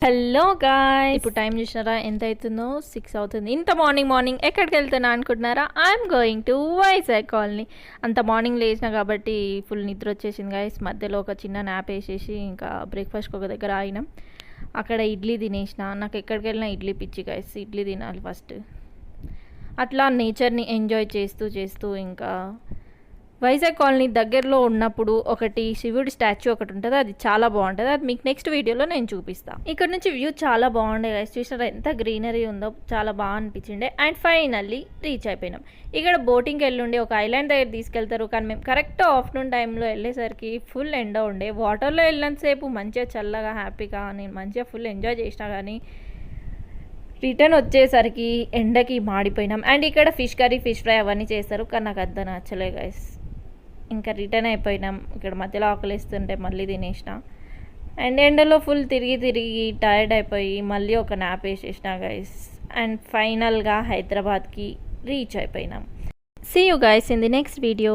Hello guys, ఇప్పుడు time చూసినారా ఎంత అవుతుందో? 6 అవుతుంది. ఇంత మార్నింగ్ ఎక్కడికి వెళ్తున్నా అనుకుంటున్నారా? I'm going to Vizag colony. అంత మార్నింగ్ లేచిన కాబట్టి ఫుల్ నిద్ర వచ్చేసింది గాయస్. మధ్యలో ఒక చిన్న నాప్ వేసేసి ఇంకా బ్రేక్ఫాస్ట్కి ఒక దగ్గర ఆగినాం. అక్కడ ఇడ్లీ తినేసిన. నాకు ఎక్కడికి వెళ్ళినా ఇడ్లీ పిచ్చి గాయస్. ఇడ్లీ తినాలి ఫస్ట్. అట్లా నేచర్ని ఎంజాయ్ చేస్తూ ఇంకా వైజాగ్ కాలనీ దగ్గరలో ఉన్నప్పుడు ఒకటి శివుడి స్టాచ్యూ ఒకటి ఉంటుంది. అది చాలా బాగుంటుంది. అది మీకు నెక్స్ట్ వీడియోలో నేను చూపిస్తాను. ఇక్కడ నుంచి వ్యూ చాలా బాగుండే గైస్. చూసినారా ఎంత గ్రీనరీ ఉందో? చాలా బాగా అనిపించిండే. అండ్ ఫైనల్లీ రీచ్ అయిపోయినాం. ఇక్కడ బోటింగ్కి వెళ్ళుండి ఒక ఐలాండ్ దగ్గర తీసుకెళ్తారు. కానీ మేము కరెక్ట్ ఆఫ్టర్నూన్ టైంలో వెళ్ళేసరికి ఫుల్ ఎండ ఉండే. వాటర్లో వెళ్ళినంతసేపు మంచిగా చల్లగా హ్యాపీగా నేను మంచిగా ఫుల్ ఎంజాయ్ చేసినా. కానీ రిటర్న్ వచ్చేసరికి ఎండకి మాడిపోయినాం. అండ్ ఇక్కడ ఫిష్ కర్రీ, ఫిష్ ఫ్రై అవన్నీ చేస్తారు. కానీ నాకు అంత నచ్చలే గైస్. ఇంకా రిటర్న్ అయిపోయినాం. ఇక్కడ మధ్యలో ఆకలిస్తుంటే మళ్ళీ తినేసిన. అండ్ ఎండలో ఫుల్ తిరిగి టైర్డ్ అయిపోయి మళ్ళీ ఒక నాప్ వేసేసిన గైస్. అండ్ ఫైనల్గా హైదరాబాద్కి రీచ్ అయిపోయినాం. See you guys in the next video.